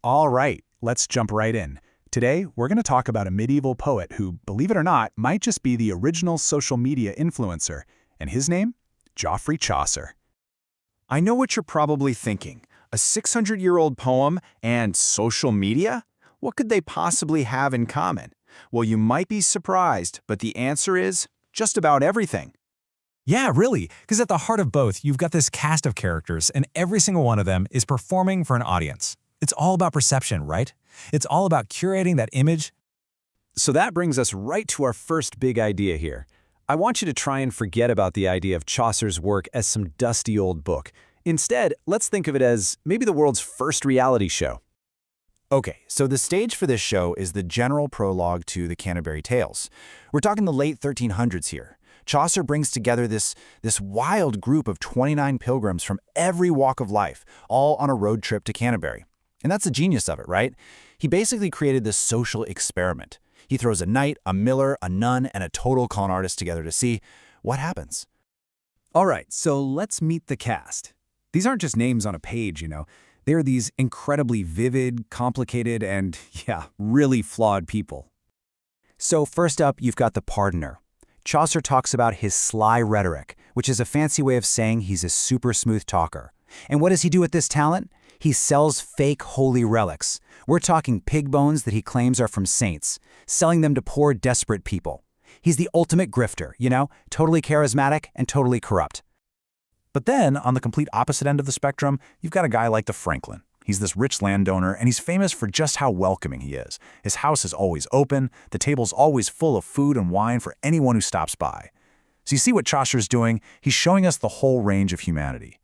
All right, let's jump right in. Today, we're going to talk about a medieval poet who, believe it or not, might just be the original social media influencer. And his name? Geoffrey Chaucer. I know what you're probably thinking. A 600-year-old poem and social media? What could they possibly have in common? Well, you might be surprised, but the answer is just about everything. Yeah, really, because at the heart of both, you've got this cast of characters, and every single one of them is performing for an audience. It's all about perception, right? It's all about curating that image. So that brings us right to our first big idea here. I want you to try and forget about the idea of Chaucer's work as some dusty old book. Instead, let's think of it as maybe the world's first reality show. Okay, so the stage for this show is the general prologue to the Canterbury Tales. We're talking the late 1300s here. Chaucer brings together this wild group of 29 pilgrims from every walk of life, all on a road trip to Canterbury. And that's the genius of it, right? He basically created this social experiment. He throws a knight, a miller, a nun, and a total con artist together to see what happens. All right, so let's meet the cast. These aren't just names on a page, you know. They are these incredibly vivid, complicated, and, really flawed people. So first up, you've got the pardoner. Chaucer talks about his sly rhetoric, which is a fancy way of saying he's a super smooth talker. And what does he do with this talent? He sells fake holy relics. We're talking pig bones that he claims are from saints, selling them to poor, desperate people. He's the ultimate grifter, totally charismatic and totally corrupt. But then, on the complete opposite end of the spectrum, you've got a guy like the Franklin. He's this rich landowner, and he's famous for just how welcoming he is. His house is always open, the table's always full of food and wine for anyone who stops by. So you see what Chaucer's doing? He's showing us the whole range of humanity.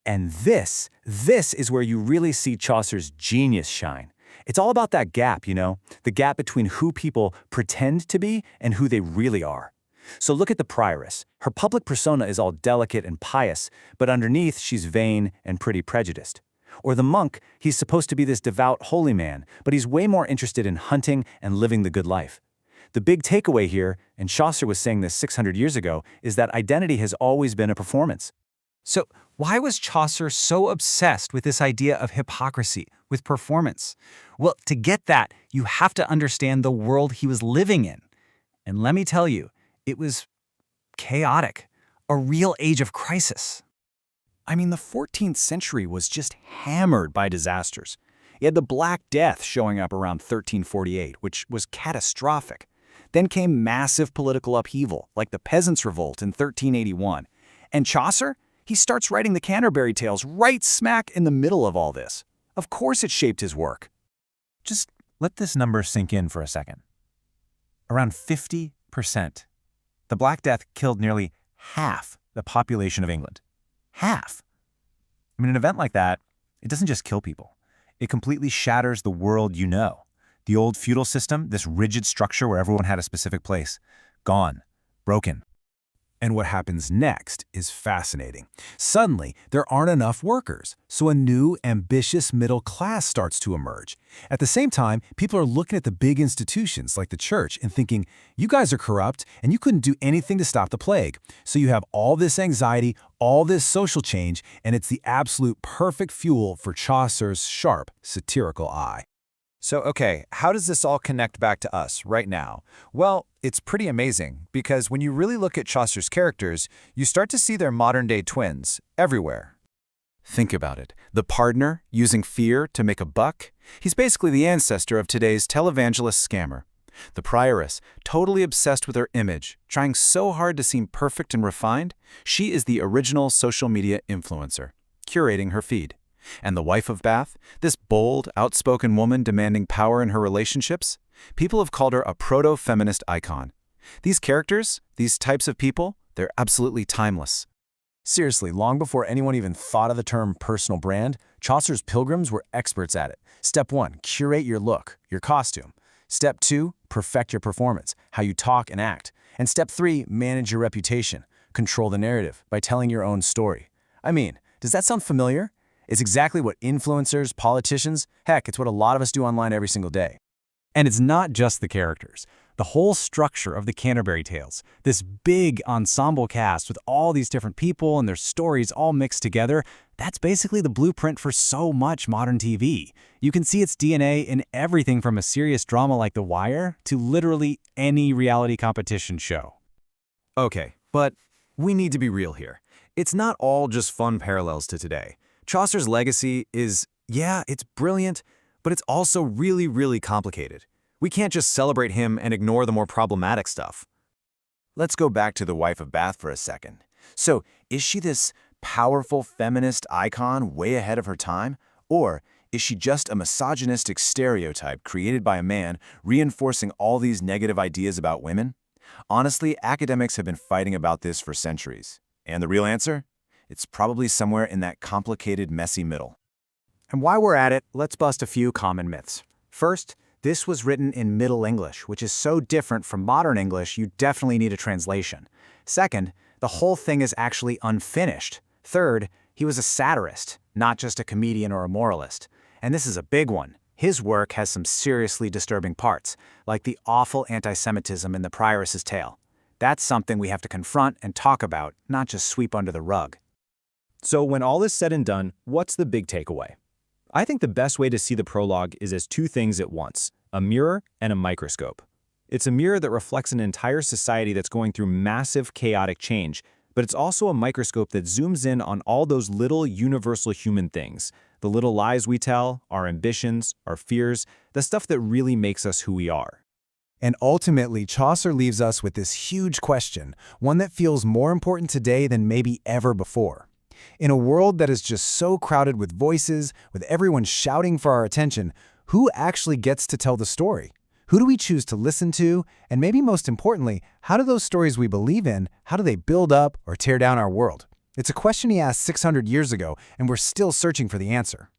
And this is where you really see Chaucer's genius shine. It's all about that gap, the gap between who people pretend to be and who they really are. So look at the prioress. Her public persona is all delicate and pious, but underneath she's vain and pretty prejudiced. Or the monk, he's supposed to be this devout holy man, but he's way more interested in hunting and living the good life. The big takeaway here, and Chaucer was saying this 600 years ago, is that identity has always been a performance. So why was Chaucer so obsessed with this idea of hypocrisy, with performance? Well, to get that, you have to understand the world he was living in. And let me tell you, it was chaotic, a real age of crisis. I mean, the 14th century was just hammered by disasters. You had the Black Death showing up around 1348, which was catastrophic. Then came massive political upheaval, like the Peasants' Revolt in 1381. And Chaucer? He starts writing the Canterbury Tales right smack in the middle of all this. Of course it shaped his work. Just let this number sink in for a second. Around 50%. The Black Death killed nearly half the population of England. Half. I mean, an event like that, it doesn't just kill people. It completely shatters the world you know. The old feudal system, this rigid structure where everyone had a specific place, gone, broken. And what happens next is fascinating. Suddenly, there aren't enough workers, so a new, ambitious middle class starts to emerge. At the same time, people are looking at the big institutions like the church and thinking, you guys are corrupt and you couldn't do anything to stop the plague. So you have all this anxiety, all this social change, and it's the absolute perfect fuel for Chaucer's sharp, satirical eye. So, okay, how does this all connect back to us right now? Well, it's pretty amazing, because when you really look at Chaucer's characters, you start to see their modern-day twins everywhere. Think about it. The pardoner, using fear to make a buck? He's basically the ancestor of today's televangelist scammer. The prioress, totally obsessed with her image, trying so hard to seem perfect and refined, she is the original social media influencer, curating her feed. And the wife of Bath, this bold, outspoken woman demanding power in her relationships, people have called her a proto-feminist icon. These characters, these types of people, they're absolutely timeless. Seriously, long before anyone even thought of the term personal brand, Chaucer's pilgrims were experts at it. Step 1, curate your look, your costume. Step 2, perfect your performance, how you talk and act. And step 3, manage your reputation, control the narrative by telling your own story. I mean, does that sound familiar? It's exactly what influencers, politicians, heck, it's what a lot of us do online every single day. And it's not just the characters. The whole structure of the Canterbury Tales, this big ensemble cast with all these different people and their stories all mixed together, that's basically the blueprint for so much modern TV. You can see its DNA in everything from a serious drama like The Wire to literally any reality competition show. Okay, but we need to be real here. It's not all just fun parallels to today. Chaucer's legacy is, yeah, it's brilliant, but it's also really, really complicated. We can't just celebrate him and ignore the more problematic stuff. Let's go back to the wife of Bath for a second. So, is she this powerful feminist icon way ahead of her time? Or is she just a misogynistic stereotype created by a man reinforcing all these negative ideas about women? Honestly, academics have been fighting about this for centuries. And the real answer? It's probably somewhere in that complicated, messy middle. And while we're at it, let's bust a few common myths. First, this was written in Middle English, which is so different from modern English you definitely need a translation. Second, the whole thing is actually unfinished. Third, he was a satirist, not just a comedian or a moralist. And this is a big one. His work has some seriously disturbing parts, like the awful anti-Semitism in the Prioress's Tale. That's something we have to confront and talk about, not just sweep under the rug. So when all is said and done, what's the big takeaway? I think the best way to see the prologue is as two things at once, a mirror and a microscope. It's a mirror that reflects an entire society that's going through massive, chaotic change, but it's also a microscope that zooms in on all those little universal human things, the little lies we tell, our ambitions, our fears, the stuff that really makes us who we are. And ultimately, Chaucer leaves us with this huge question, one that feels more important today than maybe ever before. In a world that is just so crowded with voices, with everyone shouting for our attention, who actually gets to tell the story? Who do we choose to listen to? And maybe most importantly, how do those stories we believe in, how do they build up or tear down our world? It's a question he asked 600 years ago, and we're still searching for the answer.